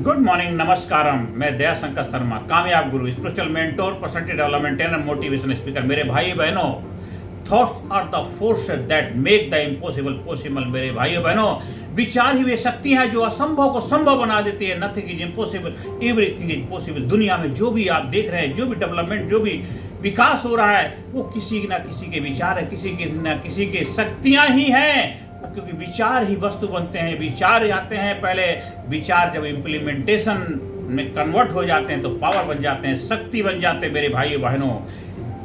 Good morning, नमस्कारम। मैं दया शंकर शर्मा, कामयाब guru, spiritual mentor, personality development trainer, motivation speaker. मेरे भाई बहनों, thoughts are the forces that make the impossible possible. मेरे भाइयों बहनों, विचार ही वे शक्ति हैं जो असंभव को संभव बना देती है। Nothing is impossible, everything is possible. दुनिया में जो भी आप देख रहे हैं, जो भी डेवलपमेंट, जो भी विकास हो रहा है, वो किसी ना किसी के विचार है, किसी के ना किसी के शक्तियां ही हैं। क्योंकि विचार ही वस्तु बनते हैं, विचार आते हैं पहले। विचार जब इम्प्लीमेंटेशन में कन्वर्ट हो जाते हैं तो पावर बन जाते हैं, शक्ति बन जाते हैं। मेरे भाइयों बहनों,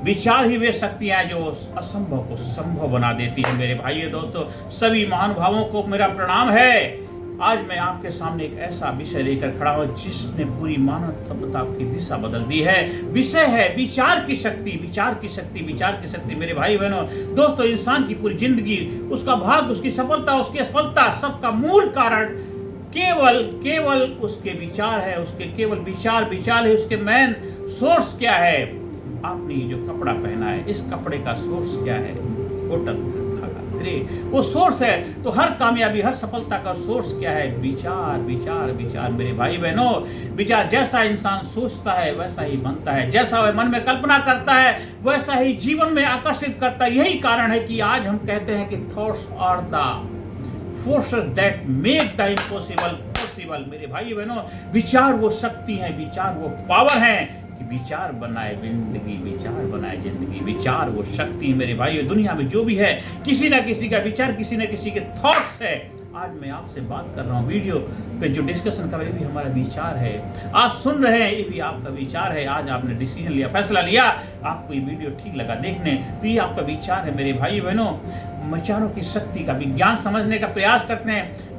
विचार ही वे शक्तियां हैं जो असंभव को संभव बना देती है। मेरे भाइयों दोस्तों, सभी महानुभावों को मेरा प्रणाम है। आज मैं आपके सामने एक ऐसा विषय लेकर खड़ा हूं जिसने पूरी मानव सभ्यता की दिशा बदल दी है। विषय है विचार की शक्ति, विचार की शक्ति, विचार की शक्ति। मेरे भाई बहनों दोस्तों, इंसान की पूरी जिंदगी, उसका भाग्य, उसकी सफलता, उसकी असफलता, सबका मूल कारण केवल उसके विचार है। उसके केवल विचार है। उसके मेन सोर्स क्या है? आपने ये जो कपड़ा पहना है, इस कपड़े का सोर्स क्या है? कॉटन, वो सोर्स है। तो हर कामयाबी, हर सफलता का सोर्स क्या है? विचार, विचार, विचार। मेरे भाई बहनों, विचार जैसा इंसान सोचता है वैसा ही बनता है। जैसा वह मन में कल्पना करता है वैसा ही जीवन में आकर्षित करता है। यही कारण है कि आज हम कहते हैं कि thoughts are the forces that make the impossible possible. मेरे भाई बहनों, विचार वो शक्ति है, विचार वो पावर है। विचार बनाए जिंदगी, विचार बनाए जिंदगी, विचार वो शक्ति। मेरे भाइयों, दुनिया में जो भी है, किसी ना किसी का विचार, किसी ना किसी के थॉट्स है। आज मैं आपसे बात कर रहा हूँ, वीडियो पे जो डिस्कशन कर रहे हैं, ये भी हमारा विचार है। आप सुन रहे हैं, ये भी आपका विचार है। आज आपने डिसीजन लिया, फैसला लिया, आपको ये वीडियो ठीक लगा देखने, तो ये आपका विचार है। मेरे भाई बहनों, विचारों की शक्ति का विज्ञान समझने का प्रयास करते हैं।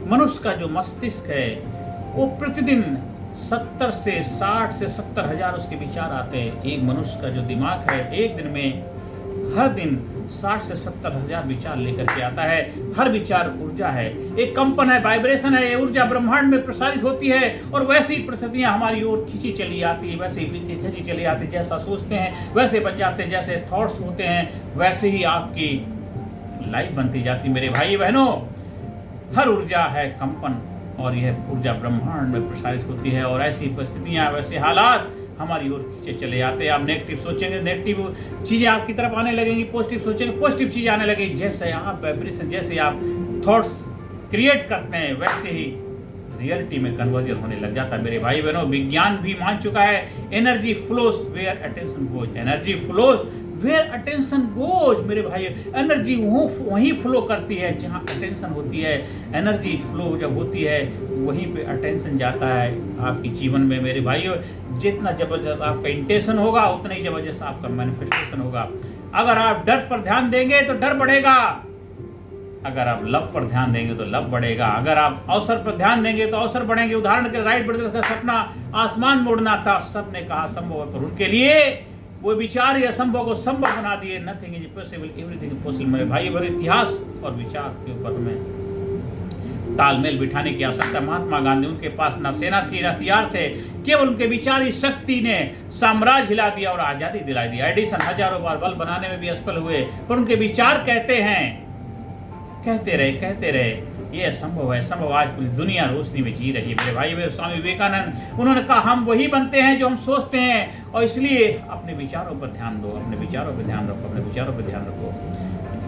मनुष्य का जो मस्तिष्क है, वो प्रतिदिन 60 से 70 हजार उसके विचार आते हैं। एक मनुष्य का जो दिमाग है, एक दिन में हर दिन 60 से 70 हजार विचार लेकर के आता है। हर विचार ऊर्जा है, एक कंपन है, वाइब्रेशन है। ये ऊर्जा ब्रह्मांड में प्रसारित होती है और वैसी परिस्थितियां हमारी ओर खींची चली आती है, वैसे ही खींची चली आती है। जैसा सोचते हैं वैसे बन जाते हैं, जैसे थॉट्स होते हैं वैसे ही आपकी लाइफ बनती जाती। मेरे भाई बहनों, हर ऊर्जा है कंपन, और यह ऊर्जा ब्रह्मांड में प्रसारित होती है। और ऐसी परिस्थितियां, वैसे हालात हमारी ओर खींचे चले जाते हैं। आप नेगेटिव सोचेंगे, नेगेटिव चीजें आपकी तरफ आने लगेंगी। पॉजिटिव सोचेंगे, पॉजिटिव चीजें आने लगेंगी। जैसे आप वाइब्रेशन, जैसे आप थॉट्स क्रिएट करते हैं, वैसे ही रियलिटी में कन्वर्जन होने लग जाता है। मेरे भाई बहनों, विज्ञान भी मान चुका है, energy flows where attention goes. Energy flows where attention goes. मेरे भाई, एनर्जी वहीं फ्लो करती है जहाँ अटेंशन होती है। एनर्जी फ्लो जब होती है वहीं पे अटेंशन जाता है आपके जीवन में। मेरे भाइयों, जितना जबरदस्त आपका इंटेंशन होगा उतना ही जबरदस्त आपका मैनिफेस्टेशन होगा। अगर आप डर पर ध्यान देंगे तो डर बढ़ेगा, अगर आप लव पर ध्यान देंगे तो लव बढ़ेगा, अगर आप अवसर पर ध्यान देंगे तो अवसर बढ़ेंगे। उदाहरण के राइट ब्रदर्स का सपना आसमान मोड़ना था, सबने कहा संभव है, पर उनके लिए वो विचार ही असंभव को संभव बना दिए। Nothing is possible, everything is possible. मेरे भाई बहनों, इतिहास और विचार के ऊपर में तालमेल बिठाने की आवश्यकता। महात्मा गांधी, उनके पास ना सेना थी ना हथियार थे, केवल उनके विचार ही शक्ति ने साम्राज्य हिला दिया और आजादी दिला दी। एडिसन हजारों बार बल्ब बनाने में भी असफल हुए, पर उनके विचार कहते रहे ये असंभव है, संभव। आज पूरी दुनिया रोशनी में जी रही है। मेरे भाई, मेरे स्वामी विवेकानंद, उन्होंने कहा हम वही बनते हैं जो हम सोचते हैं। और इसलिए अपने विचारों पर ध्यान दो, अपने विचारों पर ध्यान रखो, अपने विचारों पर ध्यान रखो।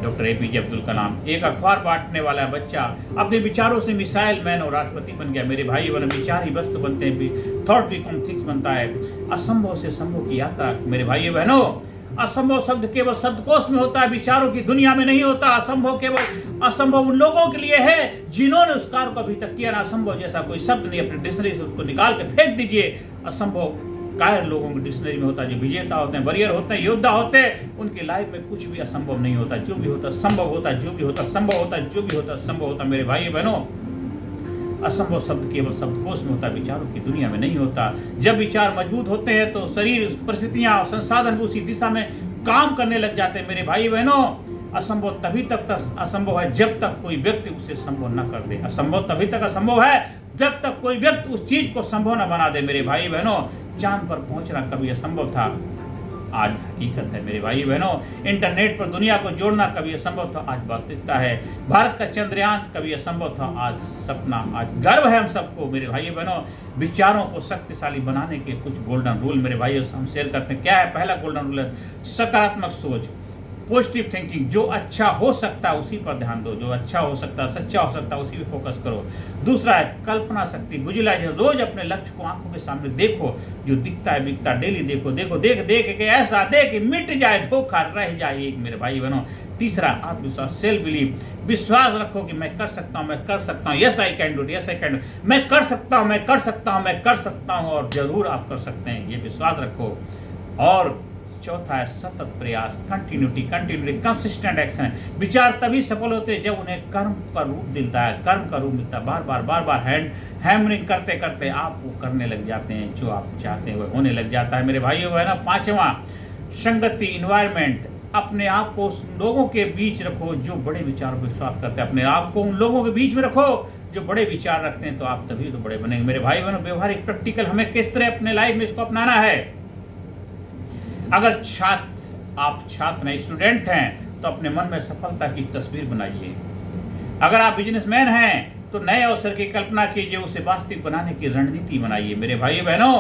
डॉक्टर APJ अब्दुल कलाम, एक अखबार बांटने वाला बच्चा अपने विचारों से मिसाइल मैन और राष्ट्रपति बन गया। मेरे भाई बहनों, विचार ही वस्तु बनते हैं, थॉट बिकम थिंग्स बनता है। असंभव से संभव की यात्रा। मेरे भाई बहनों, असंभव शब्द केवल शब्दकोश में होता है, विचारों की दुनिया में नहीं होता। असंभव उन लोगों के लिए है जिन्होंने उस कार्य को अभी तक किया ना। असंभव जैसा कोई शब्द नहीं, अपने डिक्शनरी से उसको निकाल के फेंक दीजिए। असंभव कायर लोगों की डिक्शनरी में होता है, जो विजेता होते हैं, वॉरियर होते हैं, योद्धा होते हैं, उनकी लाइफ में कुछ भी असंभव नहीं होता। जो भी होता संभव होता, जो भी होता संभव होता, जो भी होता संभव होता। मेरे भाई बहनों, असंभव शब्द केवल शब्दकोश में होता, विचारों की दुनिया में नहीं होता। जब विचार मजबूत होते हैं तो शरीर, परिस्थितियां और संसाधन उसी दिशा में काम करने लग जाते हैं। मेरे भाई बहनों, असंभव तभी तक असंभव है जब तक कोई व्यक्ति उसे संभव न कर दे। असंभव तभी तक असंभव है जब तक कोई व्यक्ति उस चीज को संभव न बना दे। मेरे भाई बहनों, चांद पर पहुंचना कभी असंभव था, आज हकीकत है मेरे भाई बहनों। इंटरनेट पर दुनिया को जोड़ना कभी असंभव था, आज वास्तविकता है। भारत का चंद्रयान कभी असंभव था, आज सपना, आज गर्व है हम सबको मेरे भाई बहनों। विचारों को शक्तिशाली बनाने के कुछ गोल्डन रूल मेरे भाइयों हम शेयर करते हैं। क्या है? पहला गोल्डन रूल है सकारात्मक सोच, पॉजिटिव थिंकिंग। जो अच्छा हो सकता है उसी पर ध्यान दो, जो अच्छा हो सकता है, सच्चा हो सकता है, उसी पे फोकस करो। दूसरा है कल्पना शक्ति, विजुअलाइजेशन। रोज अपने लक्ष्य को आंखों के सामने देखो, जो दिखता है बिकता डेली देखो, देखो देख देख के ऐसा देख मिट जाए, धोखा रह जाए एक मेरे भाई बहनों। तीसरा आत्मविश्वास, सेल्फ बिलीव, विश्वास रखो कि मैं कर सकता हूँ, मैं कर सकता हूँ, yes I can do, yes I can do, मैं कर सकता हूँ, मैं कर सकता हूँ, मैं कर सकता हूँ, और जरूर आप कर सकते हैं, ये विश्वास रखो। और चौथा है सतत प्रयास, कंटिन्यूटी, कंसिस्टेंट एक्शन। विचार तभी सफल होते हैं जब उन्हें कर्म का रूप मिलता है, कर्म का रूप मिलता है। बार बार हैमरिंग करते करते आप वो करने लग जाते हैं, जो आप चाहते हैं वो होने लग जाता है मेरे भाइयों है ना। पांचवा संगति, इन्वायरमेंट। अपने आप को उन लोगों के बीच रखो जो बड़े विचारों पर विश्वास करते हैं, अपने आप को उन लोगों के बीच में रखो जो बड़े विचार रखते हैं, तो आप तभी तो बड़े बनेंगे मेरे भाई बहनों। व्यवहारिक, प्रैक्टिकल, हमें किस तरह अपने लाइफ में इसको अपनाना है। अगर आप छात्र हैं, स्टूडेंट हैं, तो अपने मन में सफलता की तस्वीर बनाइए। अगर आप बिजनेसमैन हैं तो नए अवसर की कल्पना कीजिए, उसे वास्तविक बनाने की रणनीति बनाइए मेरे भाई बहनों।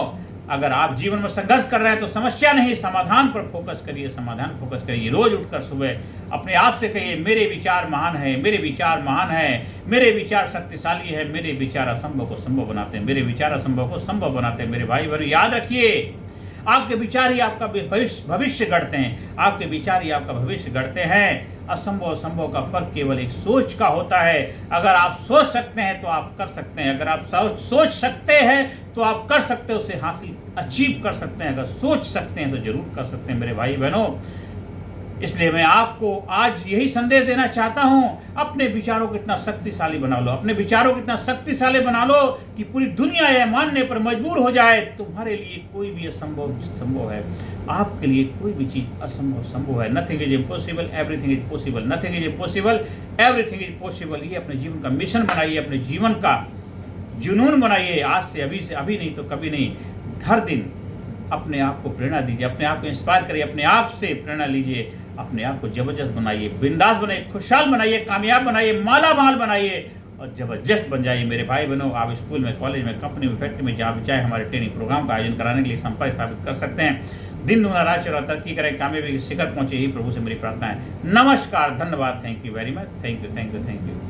अगर आप जीवन में संघर्ष कर रहे हैं तो समस्या नहीं, समाधान पर फोकस करिए, समाधान फोकस करिए। रोज उठकर सुबह अपने आप से कहिए मेरे विचार महान है, मेरे विचार महान है, मेरे विचार शक्तिशाली है, मेरे विचार असंभव को संभव बनाते हैं, मेरे विचार असंभव को संभव बनाते हैं मेरे भाई बहनों। याद रखिए आपके विचार ही आपका भविष्य गढ़ते हैं, आपके विचार ही आपका भविष्य गढ़ते हैं। असंभव संभव का फर्क केवल एक सोच का होता है। अगर आप सोच सकते हैं तो आप कर सकते हैं, अगर आप सोच सकते हैं तो आप कर सकते हैं, उसे हासिल अचीव कर सकते हैं। अगर सोच सकते हैं तो जरूर कर सकते हैं मेरे भाई बहनों। इसलिए मैं आपको आज यही संदेश देना चाहता हूं, अपने विचारों को इतना शक्तिशाली बना लो, अपने विचारों को इतना शक्तिशाली बना लो कि पूरी दुनिया यह मानने पर मजबूर हो जाए तुम्हारे लिए कोई भी असंभव संभव है, आपके लिए कोई भी चीज असंभव संभव है। Nothing is impossible, everything is possible. Nothing is impossible, everything is possible. ये अपने जीवन का मिशन बनाइए, अपने जीवन का जुनून बनाइए। आज से अभी नहीं तो कभी नहीं, हर दिन अपने आप को प्रेरणा दीजिए, अपने आप को इंस्पायर करिए, अपने आप से प्रेरणा लीजिए, अपने आप को जबरदस्त बनाइए, बिंदास बनाइए, खुशहाल बनाइए, कामयाब बनाइए, माला माल बनाइए और जबरदस्त बन जाइए मेरे भाई बहनों। आप स्कूल में, कॉलेज में, कंपनी में, फैक्ट्री में, जहाँ भी चाहे हमारे ट्रेनिंग प्रोग्राम का आयोजन कराने के लिए संपर्क स्थापित कर सकते हैं। दिन दूना रात चौरा तरक्की करें, कामयाबी के शिखर पहुंचे, यही प्रभु से मेरी प्रार्थना है। नमस्कार, धन्यवाद, thank you very much, thank you.